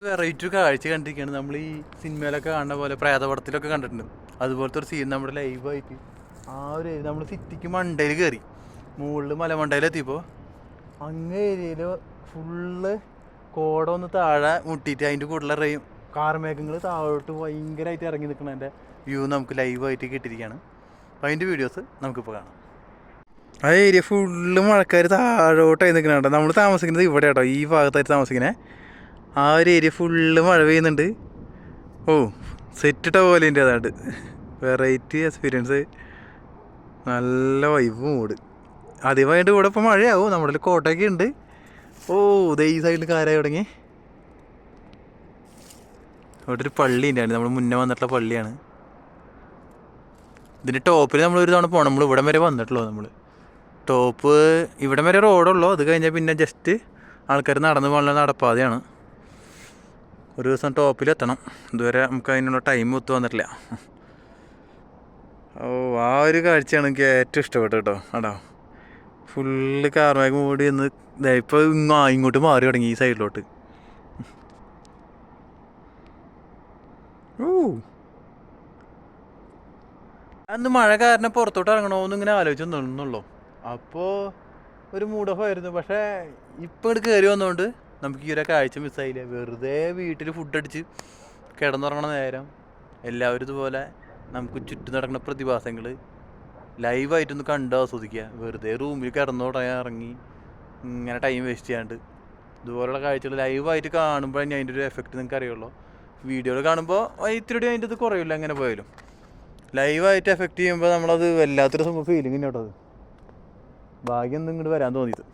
Variety കാഴ്ച കണ്ടിരിക്കുകയാണ്. നമ്മൾ ഈ സിനിമയിലൊക്കെ കാണുന്ന പോലെ പ്രേതപടത്തിലൊക്കെ കണ്ടിട്ടുണ്ട്. അതുപോലത്തെ ഒരു സീൻ നമ്മുടെ ലൈവായിട്ട് നമ്മൾ സിറ്റിക്ക് മണ്ടയിൽ കയറി മുകളിൽ മലമണ്ടയിലെത്തിയപ്പോൾ അങ്ങ് ഏരിയയിൽ ഫുള്ള് കോട ഒന്ന് താഴെ മുട്ടിയിട്ട് അതിൻ്റെ കൂടുതൽ കാർമേഘങ്ങൾ താഴോട്ട് ഭയങ്കരമായിട്ട് ഇറങ്ങി നിൽക്കുന്നതിൻ്റെ വ്യൂ നമുക്ക് ലൈവായിട്ട് കിട്ടിയിരിക്കുകയാണ്. അപ്പോൾ അതിൻ്റെ വീഡിയോസ് നമുക്കിപ്പോൾ കാണാം. ആ ഏരിയ ഫുള്ള് മഴക്കാർ താഴോട്ടായി നിൽക്കുന്നുണ്ട്. നമ്മൾ താമസിക്കുന്നത് ഇവിടെ കേട്ടോ, ഈ ഭാഗത്തായിട്ട് താമസിക്കുന്നത്. ആ ഒരു ഏരിയ ഫുള്ള് മഴ പെയ്യുന്നുണ്ട്. ഓ സെറ്റിട്ട പോലെ ഉണ്ട്. അതാണ്ട് വെറൈറ്റി എക്സ്പീരിയൻസ്, നല്ല വൈബ് മൂഡ്. ആദ്യമായിട്ട് ഇവിടെ ഇപ്പോൾ മഴയാവും. നമ്മുടെ കോട്ടയൊക്കെ ഉണ്ട്. ഓ ഈ സൈഡിൽ കാരായി തുടങ്ങി. ഇവിടെ ഒരു പള്ളി ഉണ്ടായിരുന്നു, നമ്മൾ മുന്നേ വന്നിട്ടുള്ള പള്ളിയാണ്. ഇതിൻ്റെ ടോപ്പിൽ നമ്മൾ ഒരു തവണ പോകണം. നമ്മൾ ഇവിടം വരെ വന്നിട്ടുള്ളൂ. നമ്മൾ ടോപ്പ് ഇവിടം വരെ റോഡുള്ളൂ. അത് കഴിഞ്ഞാൽ പിന്നെ ജസ്റ്റ് ആൾക്കാർ നടന്നു പോകാനുള്ള നടപ്പാതെയാണ്. ഒരു ദിവസം ടോപ്പിലെത്തണം. ഇതുവരെ നമുക്ക് അതിനുള്ള ടൈം ഒത്തു വന്നിട്ടില്ല. ഓ ആ ഒരു കാഴ്ചയാണ് എനിക്ക് ഏറ്റവും ഇഷ്ടപ്പെട്ടത് കേട്ടോ. ആടാ ഫുള്ള് കാർമേഘം മൂടി എന്ന് ഇപ്പോൾ ഇങ്ങോട്ട് മാറി തുടങ്ങി ഈ സൈഡിലോട്ട്. ഓ അന്ന് മഴ കാരണം പുറത്തോട്ട് ഇറങ്ങണമെന്ന് ഇങ്ങനെ ആലോചിച്ച് നിന്നുള്ളൂ. അപ്പോൾ ഒരു മൂഡ് ഓഫ് ആയിരുന്നു. പക്ഷേ ഇപ്പോൾ ഇവിടെ കയറി വന്നതുകൊണ്ട് നമുക്ക് ഈ ഒരു കാഴ്ച മിസ്സായില്ല. വെറുതെ വീട്ടിൽ ഫുഡ് അടിച്ച് കിടന്നുറങ്ങണ നേരം എല്ലാവരും ഇതുപോലെ നമുക്ക് ചുറ്റും നടക്കുന്ന പ്രതിഭാസങ്ങൾ ലൈവായിട്ടൊന്ന് കണ്ട് ആസ്വദിക്കുക. വെറുതെ റൂമിൽ ഇറങ്ങി ഇങ്ങനെ ടൈം വേസ്റ്റ് ചെയ്യാണ്ട് ഇതുപോലുള്ള കാഴ്ചകൾ ലൈവായിട്ട് കാണുമ്പോൾ തന്നെ അതിൻ്റെ ഒരു എഫക്റ്റ് നിങ്ങൾക്ക് അറിയുള്ളൂ. വീഡിയോയിൽ കാണുമ്പോൾ ഇത്തിരി അതിൻ്റെ ഇത് കുറയില്ല. എങ്ങനെ പോയാലും ലൈവായിട്ട് എഫക്റ്റ് ചെയ്യുമ്പോൾ നമ്മളത് വല്ലാത്തൊരു ഫീലിംഗ് കേട്ടോ. അത് ഭാഗ്യം ഒന്നും ഇങ്ങോട്ട് വരാൻ തോന്നിയത്.